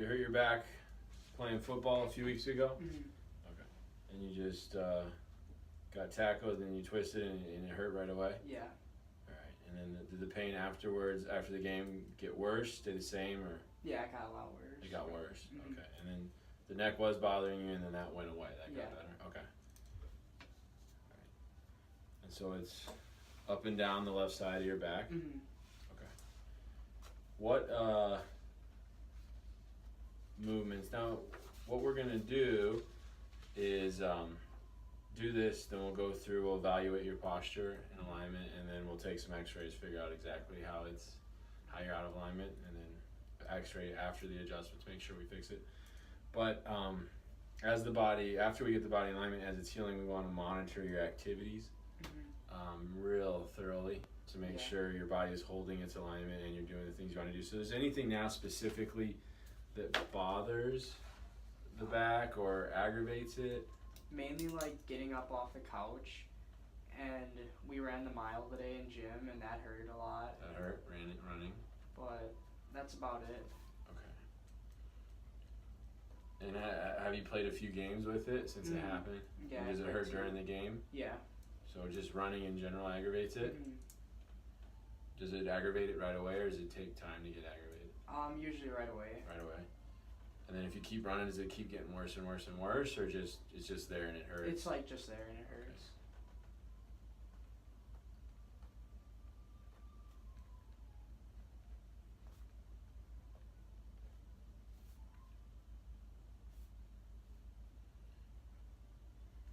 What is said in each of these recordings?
you hurt your back playing football a few weeks ago? Mm-hmm. Okay. And you just got tackled and you twisted and it hurt right away? Yeah. All right. And then did the pain afterwards, after the game, get worse, stay the same, or? Yeah, it got a lot worse. It got worse. Mm-hmm. Okay. And then the neck was bothering you, and then that went away. That got better. Okay. All right. And so it's up and down the left side of your back. Mm-hmm. Okay. What movements? Now, what we're gonna do is do this. Then we'll go through. We'll evaluate your posture and alignment, and then we'll take some X-rays, figure out exactly how you're out of alignment, and then X-ray after the adjustment to make sure we fix it. But after we get the body in alignment, as it's healing, we want to monitor your activities real thoroughly to make sure your body is holding its alignment and you're doing the things you want to do. So, is anything now specifically that bothers the back or aggravates it? Mainly like getting up off the couch, and we ran the mile today in gym, and that hurt a lot. That hurt running. But that's about it. Okay. And have you played a few games with it since it happened? Yeah. And does it hurt during the game? Yeah. So just running in general aggravates it? Mm-hmm. Does it aggravate it right away, or does it take time to get aggravated? Usually right away. Right away. And then if you keep running, does it keep getting worse and worse and worse, or it's just there and it hurts? It's like just there and it hurts.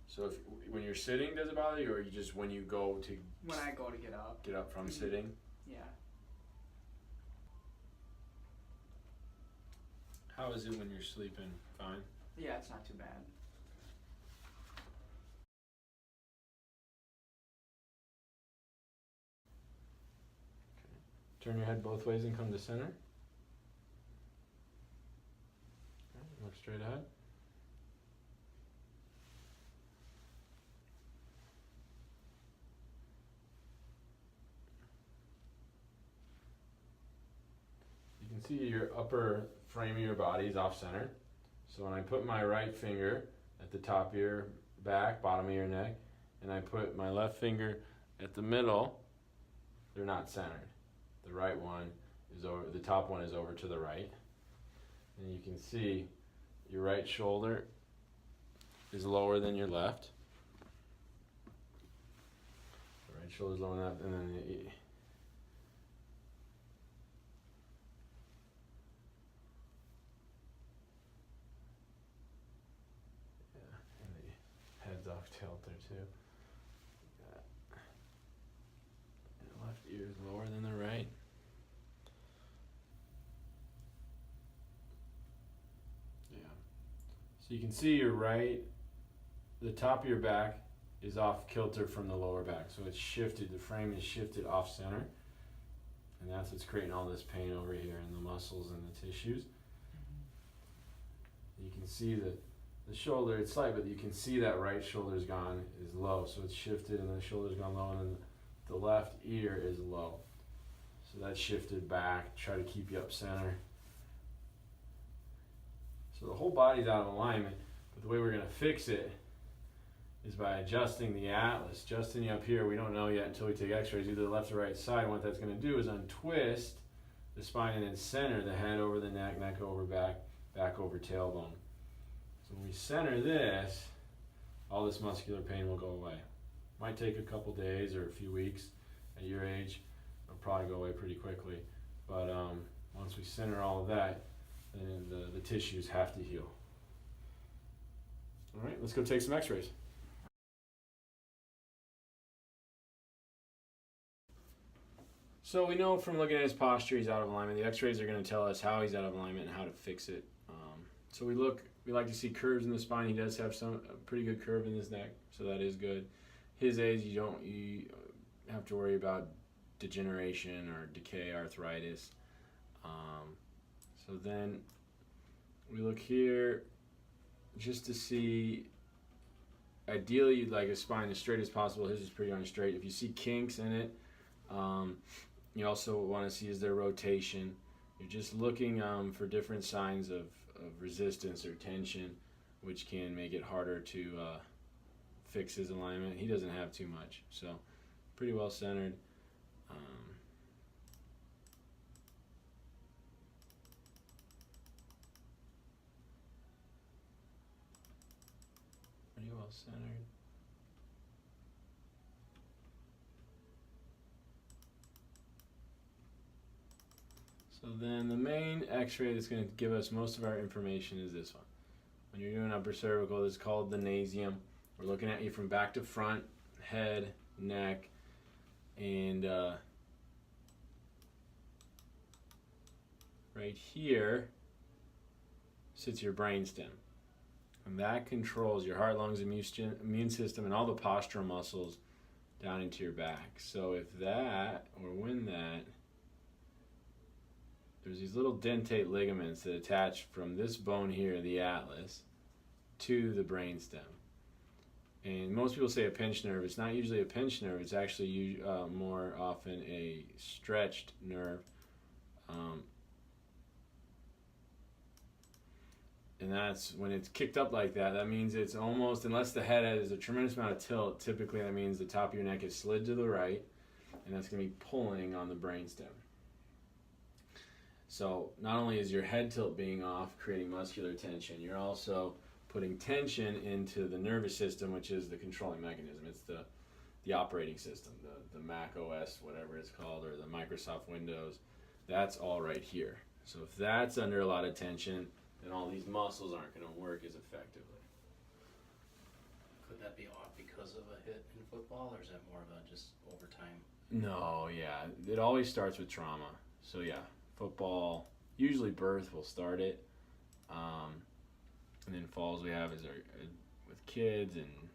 So when you're sitting, does it bother you, or you just when you go to? When I go to get up. Get up from sitting? Yeah. How is it when you're sleeping? Fine? Yeah, it's not too bad. Okay. Turn your head both ways and come to center. Okay. Look straight ahead. You can see your upper frame of your body is off center. So when I put my right finger at the top of your back, bottom of your neck, and I put my left finger at the middle, they're not centered. The right one is over, the top one is over to the right. And you can see your right shoulder is lower than your left. The right shoulder is lower than left, and then off tilter too. The left ear is lower than the right. Yeah. So you can see your right, the top of your back is off kilter from the lower back. So it's shifted, the frame is shifted off center. And that's what's creating all this pain over here in the muscles and the tissues. You can see that the shoulder, it's slight, but you can see that right shoulder's gone, is low. So it's shifted and the shoulder's gone low, and then the left ear is low. So that's shifted back, try to keep you up center. So the whole body's out of alignment, but the way we're gonna fix it is by adjusting the atlas. Adjusting you up here, we don't know yet until we take x-rays, either the left or right side. And what that's gonna do is untwist the spine and then center the head over the neck, neck over back, back over tailbone. So when we center this, all this muscular pain will go away. Might take a couple days or a few weeks. At your age, it'll probably go away pretty quickly. But once we center all of that, then the tissues have to heal. All right, let's go take some x-rays. So we know from looking at his posture, he's out of alignment. The x-rays are going to tell us how he's out of alignment and how to fix it. So we like to see curves in the spine. He does have a pretty good curve in his neck, so that is good. His age, you have to worry about degeneration or decay, arthritis. So then we look here just to see, ideally you'd like a spine as straight as possible. His is pretty darn straight. If you see kinks in it, you also want to see is there rotation. You're just looking for different signs of resistance or tension, which can make it harder to fix his alignment. He doesn't have too much, so pretty well centered. Pretty well centered. So then the main X-ray that's going to give us most of our information is this one. When you're doing upper cervical, it's called the nasium. We're looking at you from back to front, head, neck, and right here sits your brainstem. And that controls your heart, lungs, immune system, and all the postural muscles down into your back. So if that, or when that, there's these little dentate ligaments that attach from this bone here, the atlas, to the brainstem. And most people say a pinched nerve. It's not usually a pinched nerve. It's actually more often a stretched nerve. And that's when it's kicked up like that. That means it's almost, unless the head has a tremendous amount of tilt, typically that means the top of your neck is slid to the right, and that's going to be pulling on the brainstem. So not only is your head tilt being off, creating muscular tension, you're also putting tension into the nervous system, which is the controlling mechanism. It's the operating system, the Mac OS, whatever it's called, or the Microsoft Windows. That's all right here. So if that's under a lot of tension, then all these muscles aren't going to work as effectively. Could that be off because of a hit in football, or is that more of a just over time? No, yeah. It always starts with trauma. So yeah, football, usually birth will start it. And then falls we have is with kids, and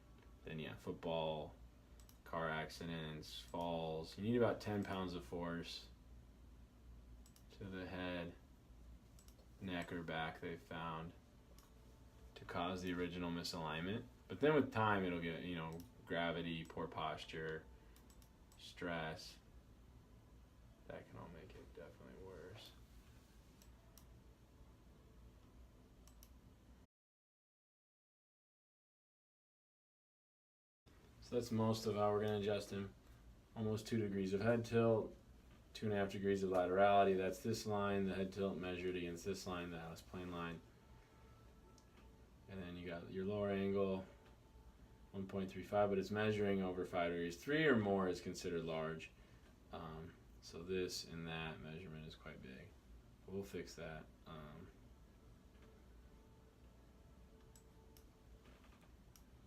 then yeah, football, car accidents, falls. You need about 10 pounds of force to the head, neck, or back, they've found, to cause the original misalignment. But then with time, it'll get, gravity, poor posture, stress. That can all make it definitely worse. So that's most of how we're going to adjust him. Almost 2 degrees of head tilt, 2.5 degrees of laterality. That's this line, the head tilt measured against this line, the Atlas plane line. And then you got your lower angle, 1.35, but it's measuring over 5 degrees. 3 or more is considered large. So this and that measurement is quite big. We'll fix that.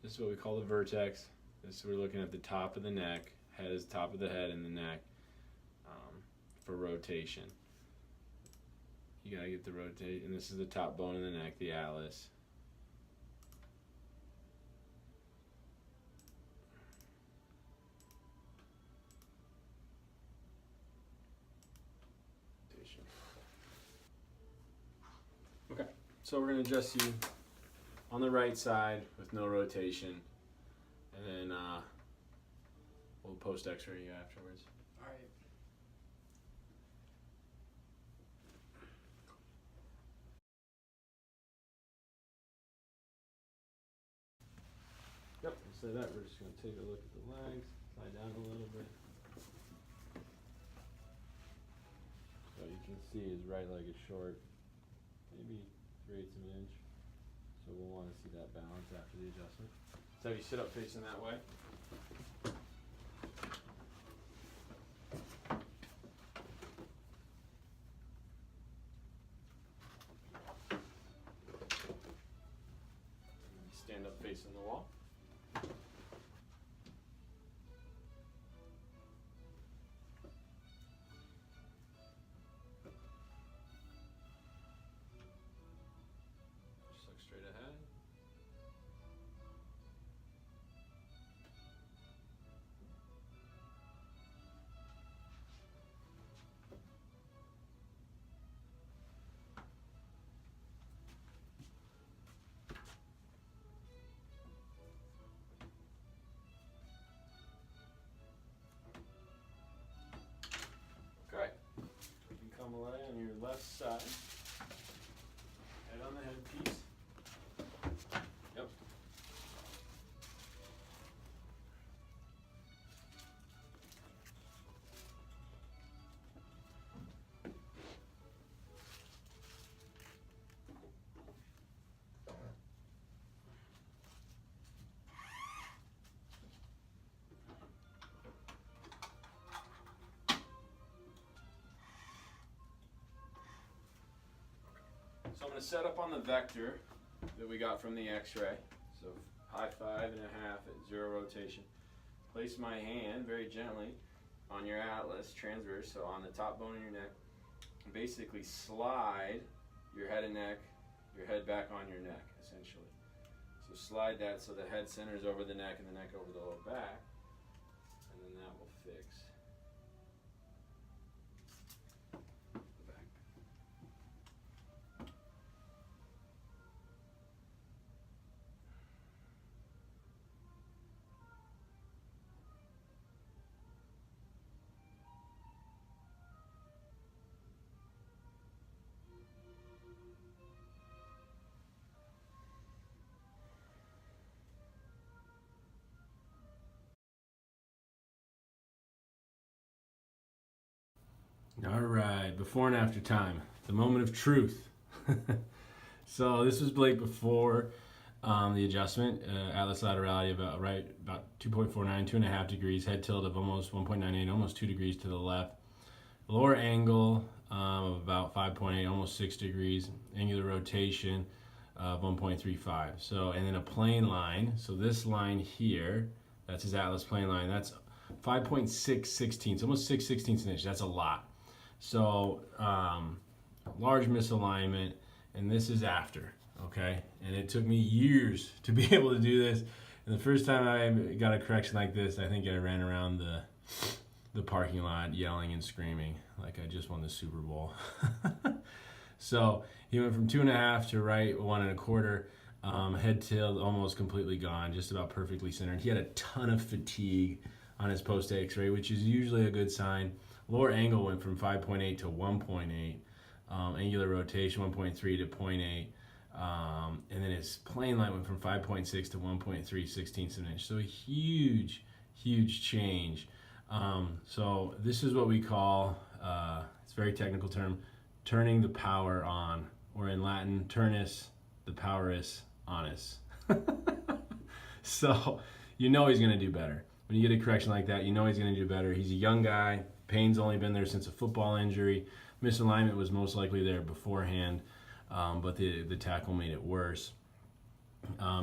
This is what we call the vertex. This we're looking at the top of the neck. Head is top of the head and the neck for rotation. You gotta get the rotate, and this is the top bone in the neck, the atlas. Okay, so we're gonna adjust you on the right side with no rotation, and then we'll post X-ray you afterwards. All right. Yep, so that we're just gonna take a look at the legs, slide down a little bit. So you can see his right leg is short, maybe 3/8 of an inch. So we'll want to see that balance after the adjustment. So have you sit up facing that way. Stand up facing the wall. Just look straight ahead. side. Head on the headpiece. Yep. So I'm going to set up on the vector that we got from the Xray. So high 5.5 at 0 rotation. Place my hand very gently on your atlas, transverse, so on the top bone of your neck. Basically slide your head and neck, your head back on your neck, essentially. So slide that so the head centers over the neck and the neck over the lower back, and then that will fix the back. All right, before and after time, the moment of truth. So this was Blake before the adjustment, atlas laterality about 2.49, 2.5 degrees, head tilt of almost 1.98, almost 2 degrees to the left. Lower angle of about 5.8, almost 6 degrees. Angular rotation of 1.35. So, and then a plane line. So this line here, that's his atlas plane line. That's 5.616, almost 6/16 an inch. That's a lot. So large misalignment, and this is after, okay? And it took me years to be able to do this. And the first time I got a correction like this, I think I ran around the parking lot yelling and screaming like I just won the Super Bowl. So he went from 2.5 to right 1.25. Head tilt almost completely gone, just about perfectly centered. He had a ton of fatigue on his post X-ray, which is usually a good sign. Lower angle went from 5.8 to 1.8. Angular rotation 1.3 to 0.8. And then his plane line went from 5.6 to 1.3/16 an inch. So a huge, huge change. So this is what we call, it's a very technical term, turning the power on, or in Latin, turnus, the power is onus. So you know he's going to do better. When you get a correction like that, you know he's going to do better. He's a young guy. Pain's only been there since a football injury. Misalignment was most likely there beforehand, but the tackle made it worse.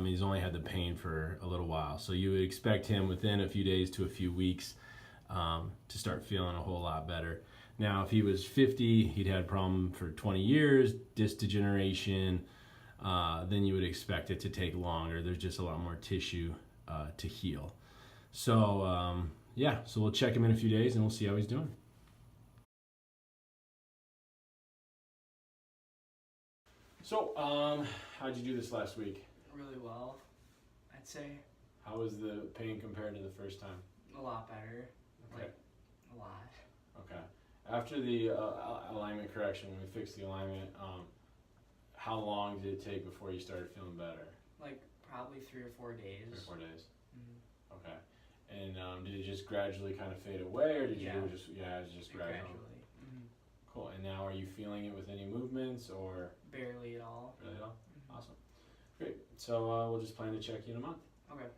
He's only had the pain for a little while. So you would expect him within a few days to a few weeks to start feeling a whole lot better. Now, if he was 50, he'd had a problem for 20 years, disc degeneration, then you would expect it to take longer. There's just a lot more tissue to heal. So, yeah, so we'll check him in a few days and we'll see how he's doing. So, how'd you do this last week? Really well, I'd say. How was the pain compared to the first time? A lot better. Okay. Like, a lot. Okay. After the alignment correction, when we fixed the alignment, how long did it take before you started feeling better? Like, probably 3 or 4 days. 3 or 4 days. Mm-hmm. Okay. And did it just gradually kind of fade away, or did Yeah. you just, it was just gradual? Gradually. Mm-hmm. Cool. And now are you feeling it with any movements, or? Barely at all. Really at all? Mm-hmm. Awesome. Great. So we'll just plan to check you in a month. Okay.